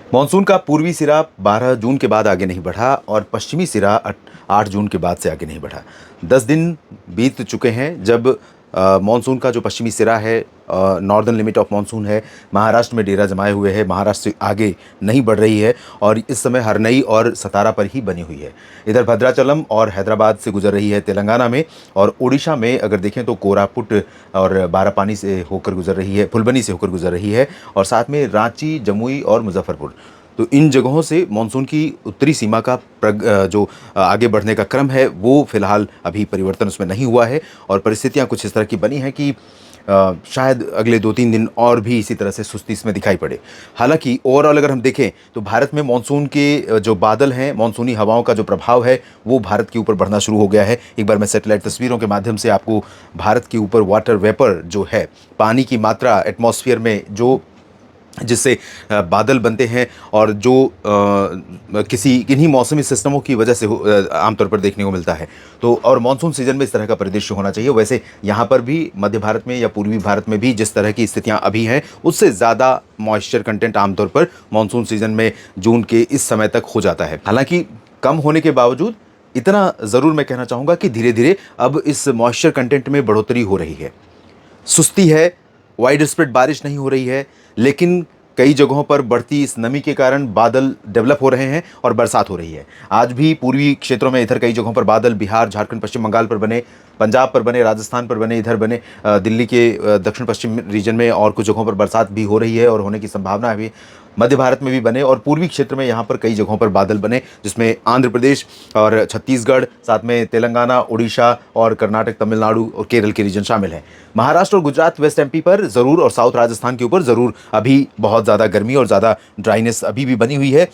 Monsoon का पूर्वी सिरा 12 जून के बाद आगे नहीं बढ़ा और पश्चिमी सिरा 8 जून के बाद से आगे नहीं बढ़ा। 10 दिन बीत चुके हैं जब मानसून का जो पश्चिमी सिरा है, नॉर्दर्न लिमिट ऑफ मानसून है, महाराष्ट्र में डेरा जमाए हुए है, महाराष्ट्र से आगे नहीं बढ़ रही है और इस समय हरनई और सतारा पर ही बनी हुई है। इधर भद्राचलम और हैदराबाद से गुजर रही है तेलंगाना में, और उड़ीसा में अगर देखें तो कोरापुट और बारापानी से होकर गुजर रही है, फुलबनी से होकर गुजर रही है, और साथ में रांची, जमुई और मुजफ्फरपुर। तो इन जगहों से मानसून की उत्तरी सीमा का जो आगे बढ़ने का क्रम है वो फिलहाल अभी परिवर्तन उसमें नहीं हुआ है, और परिस्थितियां कुछ इस तरह की बनी हैं कि शायद अगले 2-3 दिन और भी इसी तरह से सुस्ती इसमें दिखाई पड़े। हालांकि ओवरऑल अगर हम देखें तो भारत में मानसून के जो बादल हैं, मानसूनी हवाओं का जो प्रभाव है वो भारत के ऊपर बढ़ना शुरू हो गया है। एक बार मैं सैटेलाइट तस्वीरों के माध्यम से आपको भारत के ऊपर वाटर वेपर जो है, पानी की मात्रा एटमॉस्फेयर में जो जिससे बादल बनते हैं और जो किसी किन्हीं मौसमी सिस्टमों की वजह से आमतौर पर देखने को मिलता है। तो और मानसून सीजन में इस तरह का परिदृश्य होना चाहिए। वैसे यहाँ पर भी मध्य भारत में या पूर्वी भारत में भी जिस तरह की स्थितियाँ अभी हैं उससे ज़्यादा मॉइस्चर कंटेंट आमतौर पर मानसून सीजन में जून के इस समय तक हो जाता है। हालांकि कम होने के बावजूद इतना ज़रूर मैं कहना चाहूँगा कि धीरे धीरे अब इस मॉइस्चर कंटेंट में बढ़ोतरी हो रही है। सुस्ती है, वाइड स्प्रेड बारिश नहीं हो रही है, लेकिन कई जगहों पर बढ़ती इस नमी के कारण बादल डेवलप हो रहे हैं और बरसात हो रही है। आज भी पूर्वी क्षेत्रों में इधर कई जगहों पर बादल बिहार, झारखंड, पश्चिम बंगाल पर बने, पंजाब पर बने, राजस्थान पर बने, इधर बने, दिल्ली के दक्षिण पश्चिम रीजन में और कुछ जगहों पर बरसात भी हो रही है और होने की संभावना है भी। मध्य भारत में भी बने और पूर्वी क्षेत्र में यहाँ पर कई जगहों पर बादल बने, जिसमें आंध्र प्रदेश और छत्तीसगढ़, साथ में तेलंगाना, उड़ीसा और कर्नाटक, तमिलनाडु और केरल के रीजन शामिल हैं। महाराष्ट्र और गुजरात, वेस्ट एमपी पर ज़रूर और साउथ राजस्थान के ऊपर ज़रूर अभी बहुत ज़्यादा गर्मी और ज़्यादा ड्राइनेस अभी भी बनी हुई है।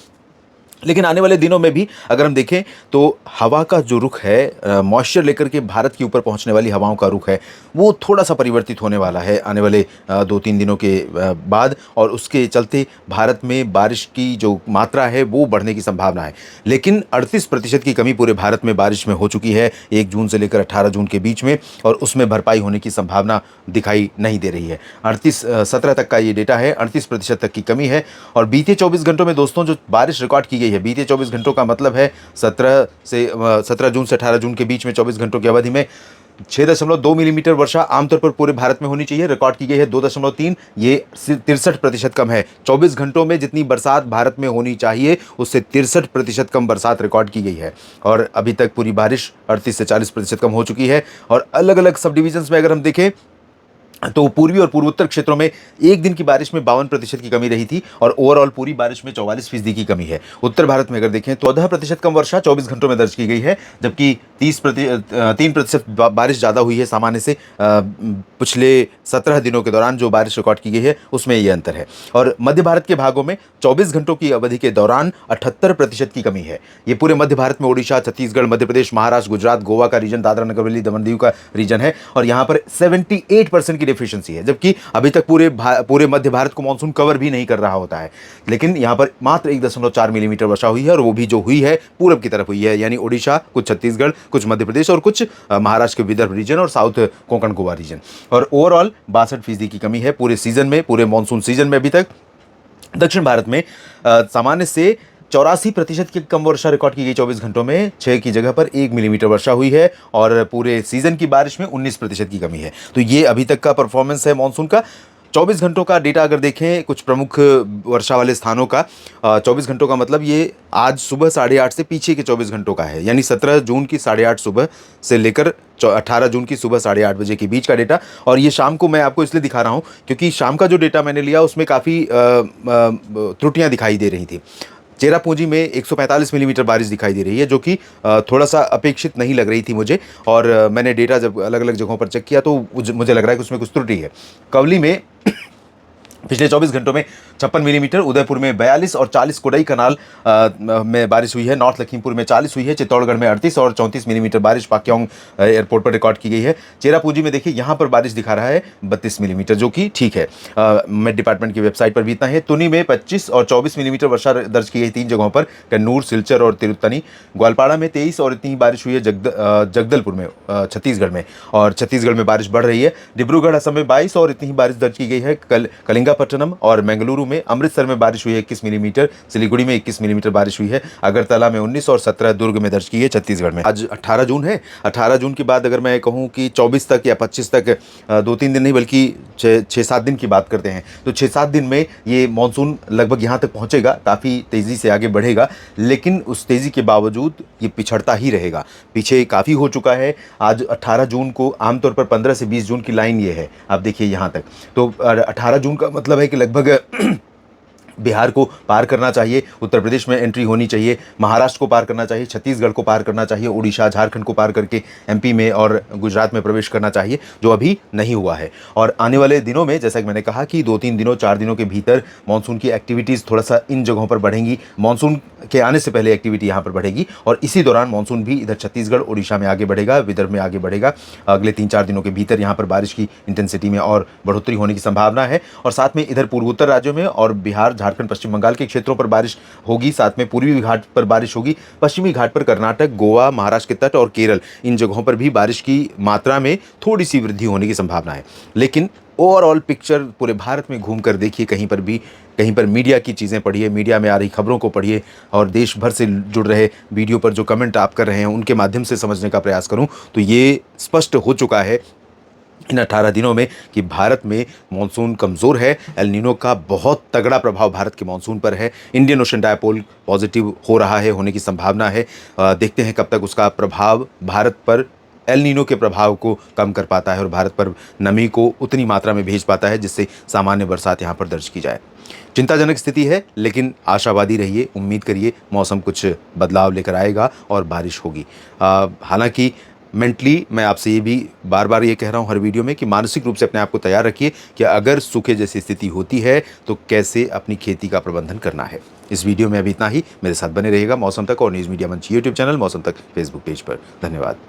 लेकिन आने वाले दिनों में भी अगर हम देखें तो हवा का जो रुख है, मॉइस्चर लेकर के भारत के ऊपर पहुंचने वाली हवाओं का रुख है वो थोड़ा सा परिवर्तित होने वाला है आने वाले 2-3 दिनों के बाद, और उसके चलते भारत में बारिश की जो मात्रा है वो बढ़ने की संभावना है। लेकिन 38% की कमी पूरे भारत में बारिश में हो चुकी है 1 जून से लेकर 18 जून के बीच में, और उसमें भरपाई होने की संभावना दिखाई नहीं दे रही है। 17 तक का ये डेटा है, 38% तक की कमी है। और बीते 24 घंटों में दोस्तों जो बारिश रिकॉर्ड की गई है, बीते 24 घंटों का मतलब है 17 जून से 18 जून के बीच में 24 घंटों की अवधि में 6.2 मिलीमीटर वर्षा आमतौर पर पूरे भारत में होनी चाहिए, रिकॉर्ड की गई है 2.3। ये 63% कम है। 24 घंटों में जितनी बरसात भारत में होनी चाहिए उससे 63% कम बरसात रिकॉर्ड की गई है, और अभी तक पूरी बारिश 38 से 40% कम हो चुकी है। और अलग अलग सब डिविजन्स में अगर हम देखें तो पूर्वी और पूर्वोत्तर क्षेत्रों में एक दिन की बारिश में 52% की कमी रही थी, और ओवरऑल पूरी बारिश में 44% की कमी है। उत्तर भारत में अगर देखें तो 14% कम वर्षा 24 घंटों में दर्ज की गई है, जबकि 3% बारिश ज़्यादा हुई है सामान्य से पिछले 17 दिनों के दौरान जो बारिश रिकॉर्ड की गई है उसमें ये अंतर है। और मध्य भारत के भागों में 24 घंटों की अवधि के दौरान 78% की कमी है। ये पूरे मध्य भारत में ओडिशा, छत्तीसगढ़, मध्य प्रदेश, महाराष्ट्र, गुजरात, गोवा का रीजन, दादरा नगर हवेली, दमन दीव का रीजन है, और यहाँ पर 78% की डेफिशिएंसी है, जबकि अभी तक पूरे मध्य भारत को मानसून कवर भी नहीं कर रहा होता है। लेकिन यहाँ पर मात्र 1.4 मिलीमीटर वर्षा हुई है, और वो भी जो हुई है पूरब की तरफ हुई है, यानी ओडिशा, कुछ छत्तीसगढ़, कुछ मध्य प्रदेश और कुछ महाराष्ट्र के विदर्भ रीजन और साउथ कोंकण गोवा रीजन। और ओवरऑल 62% की कमी है पूरे सीजन में, पूरे मानसून सीजन में अभी तक। दक्षिण भारत में सामान्य से 84% की कम वर्षा रिकॉर्ड की गई 24 घंटों में, 6 की जगह पर 1 मिलीमीटर वर्षा हुई है, और पूरे सीजन की बारिश में 19% की कमी है। तो ये अभी तक का परफॉर्मेंस है मानसून का। 24 घंटों का डेटा अगर देखें कुछ प्रमुख वर्षा वाले स्थानों का, 24 घंटों का मतलब ये आज सुबह 8:30 से पीछे के 24 घंटों का है, यानी 17 जून की 8:30 सुबह से लेकर 18 जून की सुबह 8:30 बजे के बीच का डेटा। और ये शाम को मैं आपको इसलिए दिखा रहा हूँ क्योंकि शाम का जो डेटा मैंने लिया उसमें काफ़ी त्रुटियाँ दिखाई दे रही थी। चेरापूंजी में 145 मिलीमीटर बारिश दिखाई दे रही है, जो कि थोड़ा सा अपेक्षित नहीं लग रही थी मुझे, और मैंने डेटा जब अलग अलग जगहों पर चेक किया तो मुझे लग रहा है कि उसमें कुछ त्रुटि है। कवली में पिछले 24 घंटों में 56 मिलीमीटर, उदयपुर में 42 और 40 कोडई कनाल में बारिश हुई है, नॉर्थ लखीमपुर में 40 हुई है, चित्तौड़गढ़ में 38 और 34 मिलीमीटर बारिश पाक्योंग एयरपोर्ट पर रिकॉर्ड की गई है। चेरापूंजी में देखिए यहाँ पर बारिश दिखा रहा है 32 मिलीमीटर, जो कि ठीक है। मेट डिपार्टमेंट की वेबसाइट पर भी इतना है। तुनी में 25 और 24 मिलीमीटर वर्षा दर्ज की गई 3 जगहों पर, कन्नूर, सिलचर और तिरुत्तनी। ग्वालपाड़ा में 23 और इतनी ही बारिश हुई है जगदलपुर में, छत्तीसगढ़ में, और छत्तीसगढ़ में बारिश बढ़ रही है। डिब्रूगढ़ असम में 22 और इतनी ही बारिश दर्ज की गई है। कलिंगापट्टनम और बेंगलुरु में अमृतसर में बारिश हुई है 21 मिलीमीटर, सिलीगुड़ी में 21 मिलीमीटर बारिश हुई है, अगरतला में 19 और 17 दुर्ग में दर्ज की है छत्तीसगढ़ में। आज 18 जून है। 18 जून के बाद अगर मैं कहूँ कि 24 तक या 25 तक 2-3 दिन नहीं बल्कि 6-7 दिन की बात करते हैं तो 6-7 दिन में ये मानसून लगभग यहाँ तक पहुँचेगा, काफ़ी तेज़ी से आगे बढ़ेगा, लेकिन उस तेज़ी के बावजूद ये पिछड़ता ही रहेगा। पीछे काफ़ी हो चुका है। आज 18 जून को आमतौर पर 15 से 20 जून की लाइन ये है, आप देखिए यहाँ तक। तो 18 जून का मतलब है कि लगभग बिहार को पार करना चाहिए, उत्तर प्रदेश में एंट्री होनी चाहिए, महाराष्ट्र को पार करना चाहिए, छत्तीसगढ़ को पार करना चाहिए, उड़ीसा झारखंड को पार करके एमपी में और गुजरात में प्रवेश करना चाहिए, जो अभी नहीं हुआ है। और आने वाले दिनों में जैसा कि मैंने कहा कि 2-3 दिनों 4 दिनों के भीतर मानसून की एक्टिविटीज़ थोड़ा सा इन जगहों पर बढ़ेंगी। मानसून के आने से पहले एक्टिविटी यहाँ पर बढ़ेगी और इसी दौरान मानसून भी इधर छत्तीसगढ़ उड़ीसा में आगे बढ़ेगा, विदर्भ में आगे बढ़ेगा। अगले 3-4 दिनों के भीतर यहाँ पर बारिश की इंटेंसिटी में और बढ़ोतरी होने की संभावना है। और साथ में इधर पूर्वोत्तर राज्यों में और बिहार झारखंड पश्चिम बंगाल के क्षेत्रों पर बारिश होगी, साथ में पूर्वी घाट पर बारिश होगी, पश्चिमी घाट पर कर्नाटक, गोवा, महाराष्ट्र के तट और केरल, इन जगहों पर भी बारिश की मात्रा में थोड़ी सी वृद्धि होने की संभावना है। लेकिन ओवरऑल पिक्चर पूरे भारत में घूमकर देखिए, कहीं पर मीडिया की चीज़ें पढ़िए, मीडिया में आ रही खबरों को पढ़िए और देश भर से जुड़ रहे वीडियो पर जो कमेंट आप कर रहे हैं उनके माध्यम से समझने का प्रयास करूं तो ये स्पष्ट हो चुका है इन 18 दिनों में कि भारत में मानसून कमज़ोर है। एल नीनो का बहुत तगड़ा प्रभाव भारत के मानसून पर है। इंडियन ओशन डायपोल पॉजिटिव हो रहा है, होने की संभावना है। देखते हैं कब तक उसका प्रभाव भारत पर एल नीनो के प्रभाव को कम कर पाता है और भारत पर नमी को उतनी मात्रा में भेज पाता है जिससे सामान्य बरसात यहाँ पर दर्ज की जाए। चिंताजनक स्थिति है, लेकिन आशावादी रहिए, उम्मीद करिए मौसम कुछ बदलाव लेकर आएगा और बारिश होगी। हालांकि मेंटली मैं आपसे ये भी बार बार ये कह रहा हूँ हर वीडियो में कि मानसिक रूप से अपने आप को तैयार रखिए कि अगर सूखे जैसी स्थिति होती है तो कैसे अपनी खेती का प्रबंधन करना है। इस वीडियो में अभी इतना ही। मेरे साथ बने रहिएगा मौसम तक और न्यूज़ मीडिया मंच यूट्यूब चैनल, मौसम तक फेसबुक पेज पर। धन्यवाद।